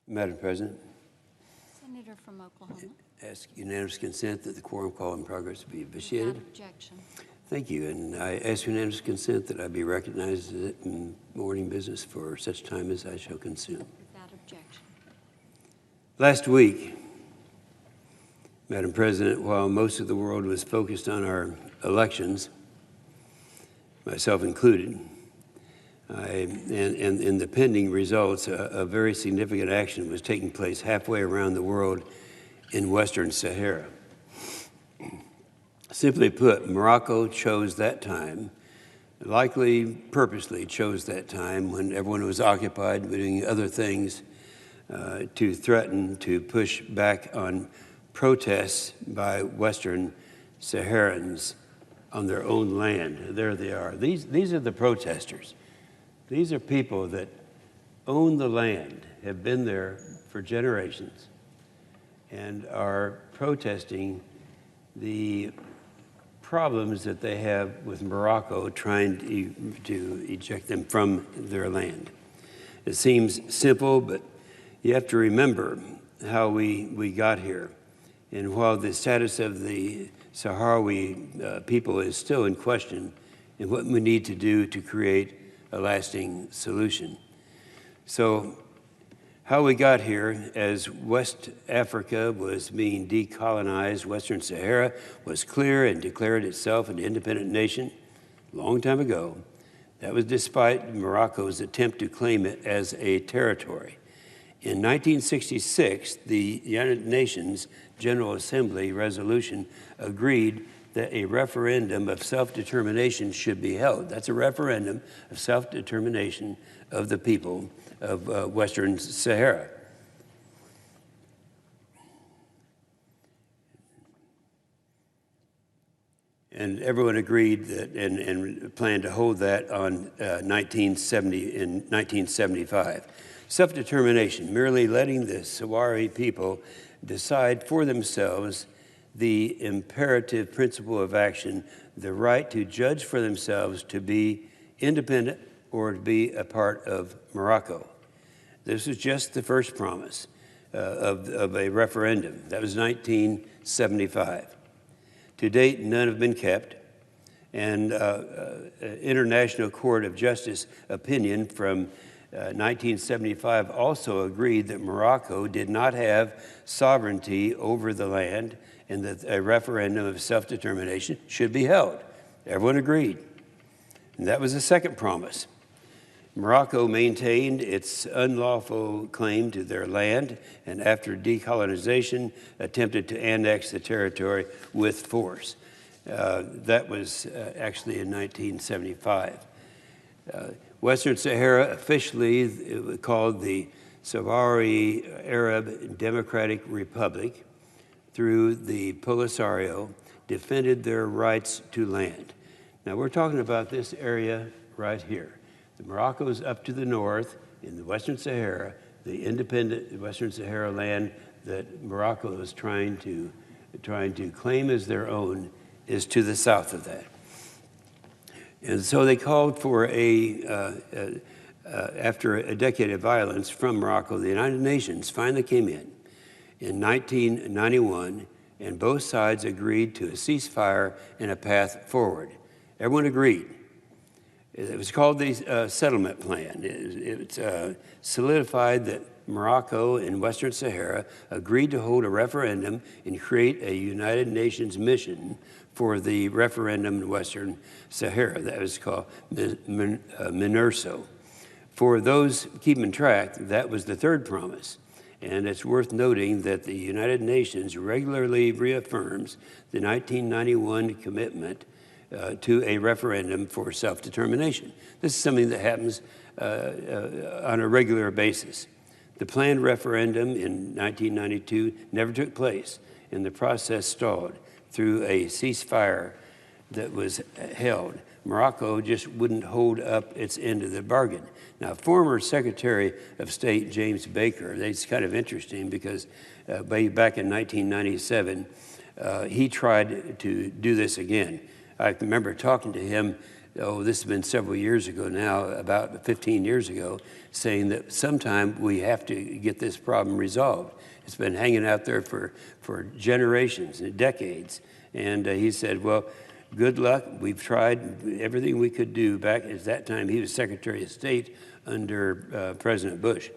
Madam President, Senator from Oklahoma. ask unanimous consent that the quorum call in progress be officiated. Without objection. Thank you, and I ask unanimous consent that I be recognized in morning business for such time as I shall consume. Without objection. Last week, Madam President, while most of the world was focused on our elections, myself included, and the pending results, a very significant action was taking place halfway around the world in Western Sahara. Simply put, Morocco chose that time, likely purposely chose that time when everyone was occupied doing other things, to threaten to push back on protests by Western Saharans on their own land. There they are. These are the protesters. These are people that own the land, have been there for generations, and are protesting the problems that they have with Morocco trying to eject them from their land. It seems simple, but you have to remember how we got here. And while the status of the Sáharawi people is still in question, and what we need to do to create a lasting solution. So how we got here, as West Africa was being decolonized, Western Sahara was clear and declared itself an independent nation a long time ago. That was despite Morocco's attempt to claim it as a territory. In 1966, the United Nations General Assembly resolution agreed that a referendum of self-determination should be held. That's a referendum of self-determination of the people of Western Sahara. And everyone agreed that and planned to hold that on 1975. Self-determination, merely letting the Sahrawi people decide for themselves the imperative principle of action, the right to judge for themselves to be independent or to be a part of Morocco. This was just the first promise of a referendum. That was 1975. To date, none have been kept, and International Court of Justice opinion from 1975 also agreed that Morocco did not have sovereignty over the land and that a referendum of self-determination should be held. Everyone agreed. And that was the second promise. Morocco maintained its unlawful claim to their land, and after decolonization, attempted to annex the territory with force. That was actually in 1975. Western Sahara, officially called the Sáharawi Arab Democratic Republic, through the Polisario, defended their rights to land. Now we're talking about this area right here. The Morocco is up to the north in the Western Sahara, the independent Western Sahara land that Morocco is trying to claim as their own is to the south of that. And so they called for after a decade of violence from Morocco, the United Nations finally came in 1991, and both sides agreed to a ceasefire and a path forward. Everyone agreed. It was called the settlement plan. It solidified that Morocco and Western Sahara agreed to hold a referendum and create a United Nations mission for the referendum in Western Sahara. That was called MINURSO. For those keeping track, that was the third promise. And it's worth noting that the United Nations regularly reaffirms the 1991 commitment to a referendum for self-determination. This is something that happens on a regular basis. The planned referendum in 1992 never took place, and the process stalled through a ceasefire that was held. Morocco just wouldn't hold up its end of the bargain. Now, former Secretary of State James Baker, it's kind of interesting because back in 1997, he tried to do this again. I remember talking to him this has been several years ago now, about 15 years ago, saying that sometime we have to get this problem resolved. It's been hanging out there for generations and decades. And he said, well, good luck. We've tried everything we could do. Back at that time, he was Secretary of State under President Bush.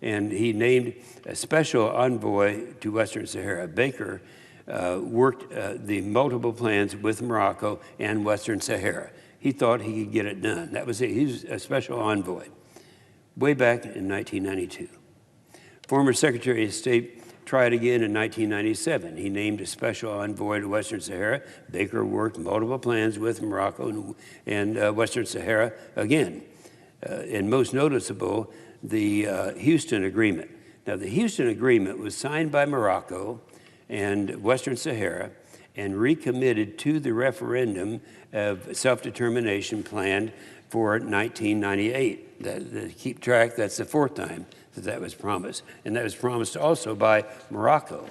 And he named a special envoy to Western Sahara. Baker worked the multiple plans with Morocco and Western Sahara. He thought he could get it done. That was it. He was a special envoy way back in 1992. Former Secretary of State tried again in 1997. He named a special envoy to Western Sahara. Baker worked multiple plans with Morocco and Western Sahara again. And most noticeable, the Houston Agreement. Now, the Houston Agreement was signed by Morocco and Western Sahara and recommitted to the referendum of self-determination planned for 1998. Keep track, that's the fourth time that was promised. And that was promised also by Morocco.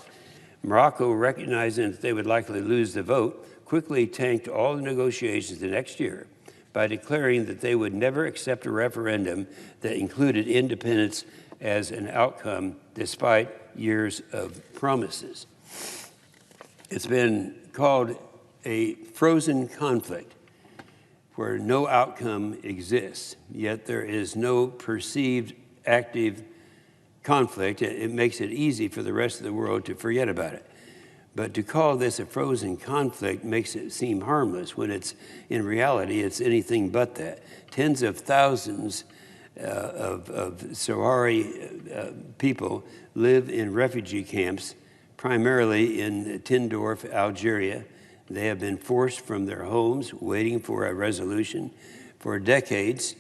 Morocco, recognizing that they would likely lose the vote, quickly tanked all the negotiations the next year by declaring that they would never accept a referendum that included independence as an outcome despite years of promises. It's been called a frozen conflict where no outcome exists, yet there is no perceived active conflict. It makes it easy for the rest of the world to forget about it. But to call this a frozen conflict makes it seem harmless when in reality, it's anything but that. Tens of thousands of Sahrawi people live in refugee camps, primarily in Tindorf, Algeria. They have been forced from their homes, waiting for a resolution for decades.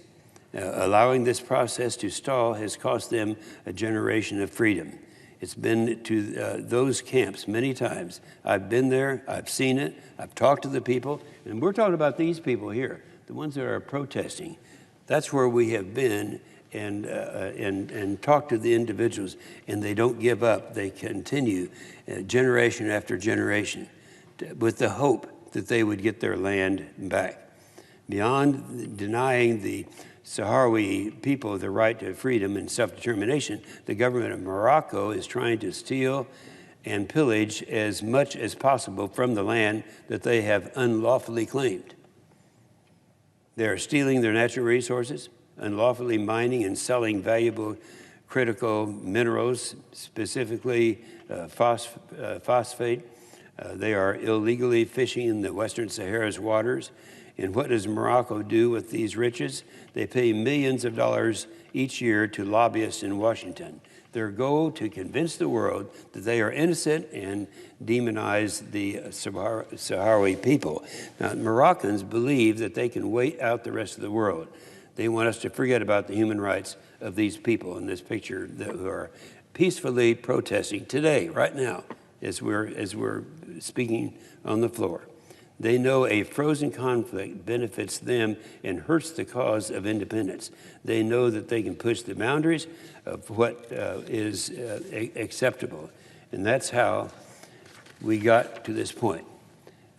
Allowing this process to stall has cost them a generation of freedom. It's been to those camps many times. I've been there, I've seen it, I've talked to the people, and we're talking about these people here, the ones that are protesting. That's where we have been and talked to the individuals, and they don't give up. They continue generation after generation with the hope that they would get their land back. Beyond denying the Sahrawi people the right to freedom and self-determination, the government of Morocco is trying to steal and pillage as much as possible from the land that they have unlawfully claimed. They are stealing their natural resources, unlawfully mining and selling valuable critical minerals, specifically phosphate. They are illegally fishing in the Western Sahara's waters. And what does Morocco do with these riches? They pay millions of dollars each year to lobbyists in Washington. Their goal to convince the world that they are innocent and demonize the Sahrawi people. Now, Moroccans believe that they can wait out the rest of the world. They want us to forget about the human rights of these people in this picture who are peacefully protesting today, right now, as we're speaking on the floor. They know a frozen conflict benefits them and hurts the cause of independence. They know that they can push the boundaries of what is acceptable. And that's how we got to this point.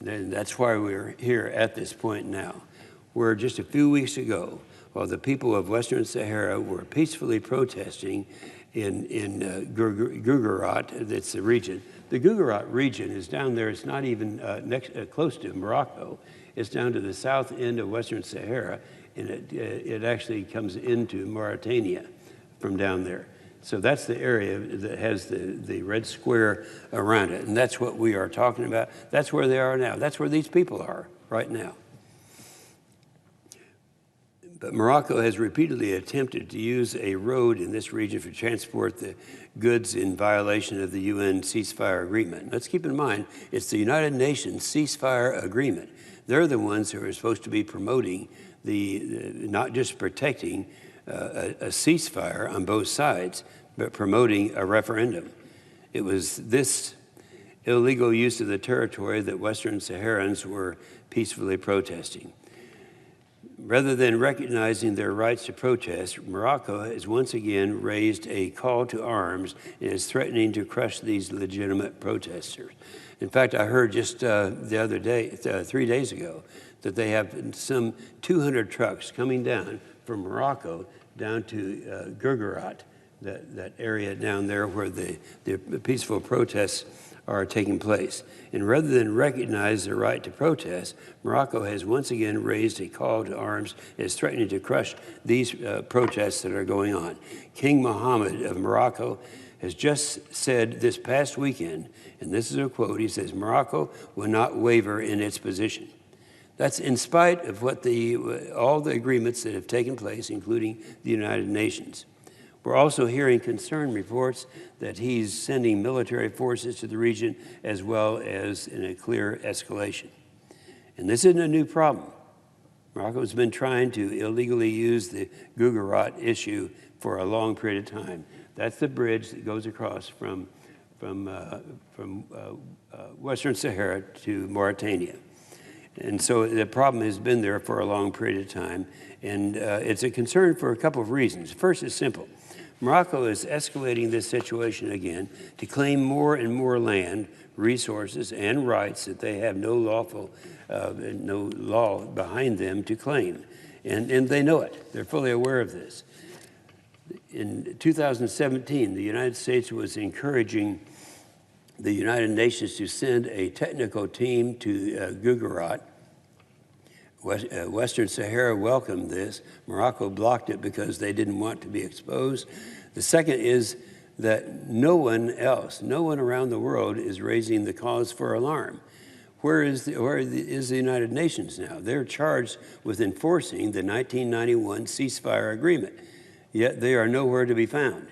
And that's why we're here at this point now, where just a few weeks ago, while the people of Western Sahara were peacefully protesting in Gujarat, that's the region. The Gujarat region is down there. It's not even close to Morocco. It's down to the south end of Western Sahara, and it actually comes into Mauritania from down there. So that's the area that has the red square around it, and that's what we are talking about. That's where they are now. That's where these people are right now. But Morocco has repeatedly attempted to use a road in this region for transport the goods in violation of the UN ceasefire agreement. Let's keep in mind, it's the United Nations ceasefire agreement. They're the ones who are supposed to be promoting not just protecting a ceasefire on both sides, but promoting a referendum. It was this illegal use of the territory that Western Saharans were peacefully protesting. Rather than recognizing their rights to protest, Morocco has once again raised a call to arms and is threatening to crush these legitimate protesters. In fact, I heard just the other day, 3 days ago, that they have some 200 trucks coming down from Morocco down to Gujarat, that area down there where the peaceful protests are taking place. And rather than recognize the right to protest, Morocco has once again raised a call to arms and is threatening to crush these protests that are going on. King Mohammed of Morocco has just said this past weekend, and this is a quote, he says, "Morocco will not waver in its position." That's in spite of what all the agreements that have taken place, including the United Nations. We're also hearing concern reports that he's sending military forces to the region as well as in a clear escalation. And this isn't a new problem. Morocco's been trying to illegally use the Gujarat issue for a long period of time. That's the bridge that goes across from Western Sahara to Mauritania. And so the problem has been there for a long period of time, and it's a concern for a couple of reasons. First, it's simple. Morocco is escalating this situation again to claim more and more land, resources, and rights that they have no law behind them to claim. And they know it. They're fully aware of this. In 2017, the United States was encouraging the United Nations to send a technical team to Gujarat. Western Sahara welcomed this. Morocco blocked it because they didn't want to be exposed. The second is that no one around the world is raising the cause for alarm. Where is the United Nations now? They're charged with enforcing the 1991 ceasefire agreement, yet they are nowhere to be found.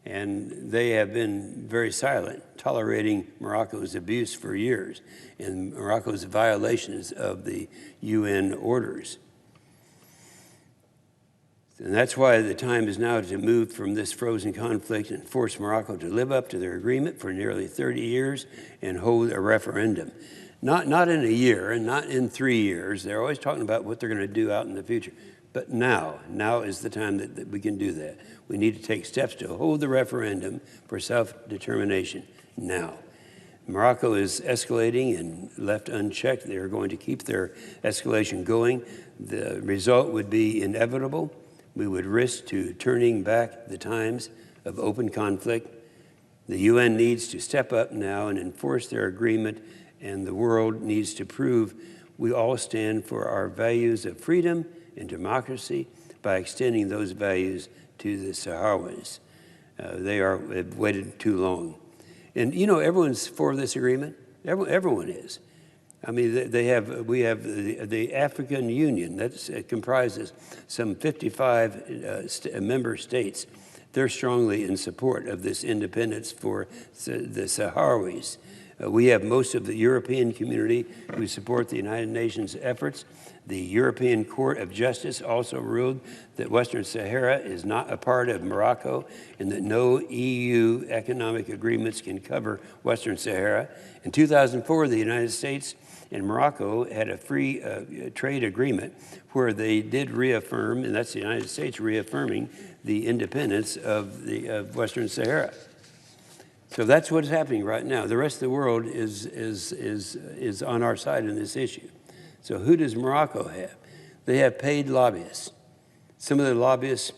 And they have been very silent, tolerating Morocco's abuse for years and Morocco's violations of the UN orders. And that's why the time is now to move from this frozen conflict and force Morocco to live up to their agreement for nearly 30 years and hold a referendum. Not in a year and not in 3 years. They're always talking about what they're going to do out in the future. But now is the time that we can do that. We need to take steps to hold the referendum for self-determination now. Morocco is escalating, and left unchecked, they are going to keep their escalation going. The result would be inevitable. We would risk to turning back the times of open conflict. The UN needs to step up now and enforce their agreement, and the world needs to prove we all stand for our values of freedom and democracy by extending those values to the Sahrawis. They have waited too long. And you know, everyone's for this agreement. Everyone is. I mean, we have the African Union that comprises some 55 member states. They're strongly in support of this independence for the Sahrawis. We have most of the European community who support the United Nations efforts. The European Court of Justice also ruled that Western Sahara is not a part of Morocco and that no EU economic agreements can cover Western Sahara. In 2004, the United States and Morocco had a free trade agreement where they did reaffirm, and that's the United States reaffirming the independence of Western Sahara. So that's what's happening right now. The rest of the world is on our side in this issue. So who does Morocco have? They have paid lobbyists. Some of the lobbyists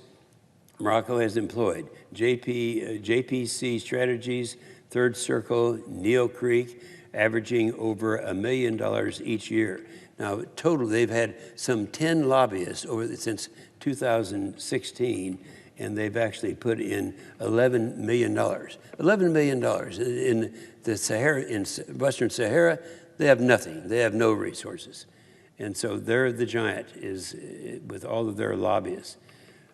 Morocco has employed: JPC Strategies, Third Circle, Neil Creek, averaging over $1 million each year. Now, total, they've had some 10 lobbyists since 2016, and they've actually put in $11 million. $11 million in the Sahara, in Western Sahara. They have nothing. They have no resources. And so they're the giant with all of their lobbyists.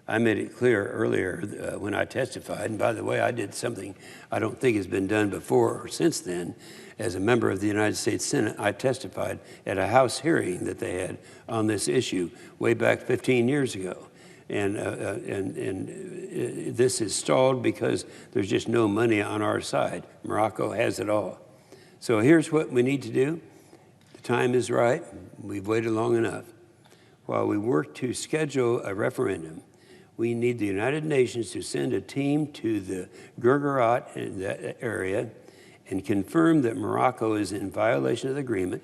I made it clear earlier when I testified, and by the way, I did something I don't think has been done before or since then. As a member of the United States Senate, I testified at a House hearing that they had on this issue way back 15 years ago. And this is stalled because there's just no money on our side. Morocco has it all. So here's what we need to do. The time is right. We've waited long enough. While we work to schedule a referendum, we need the United Nations to send a team to the Gujarat in that area and confirm that Morocco is in violation of the agreement.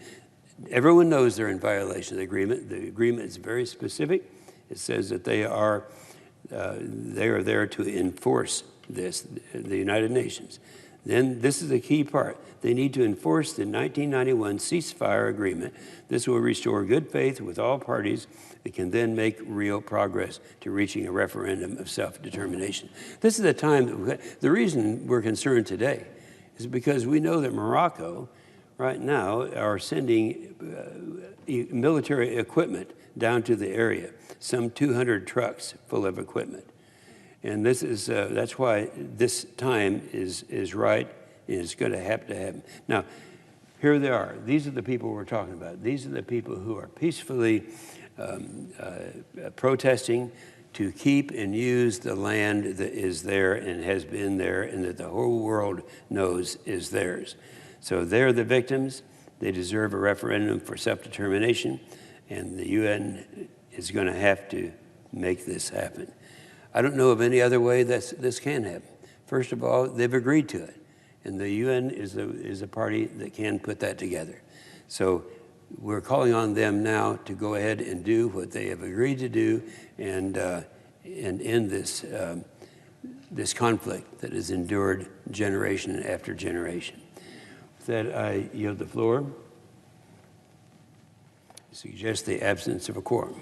Everyone knows they're in violation of the agreement. The agreement is very specific. It says that they are there to enforce this, the United Nations. Then this is the key part. They need to enforce the 1991 ceasefire agreement. This will restore good faith with all parties that can then make real progress to reaching a referendum of self-determination. This is the time, the reason we're concerned today is because we know that Morocco right now are sending military equipment down to the area, some 200 trucks full of equipment. And this is, that's why this time is right, and it's going to happen. Now, here they are. These are the people we're talking about. These are the people who are peacefully protesting to keep and use the land that is there and has been there and that the whole world knows is theirs. So they're the victims. They deserve a referendum for self-determination, and the UN is going to have to make this happen. I don't know of any other way that this can happen. First of all, they've agreed to it, and the UN is a party that can put that together. So we're calling on them now to go ahead and do what they have agreed to do and end this, this conflict that has endured generation after generation. With that, I yield the floor. I suggest the absence of a quorum.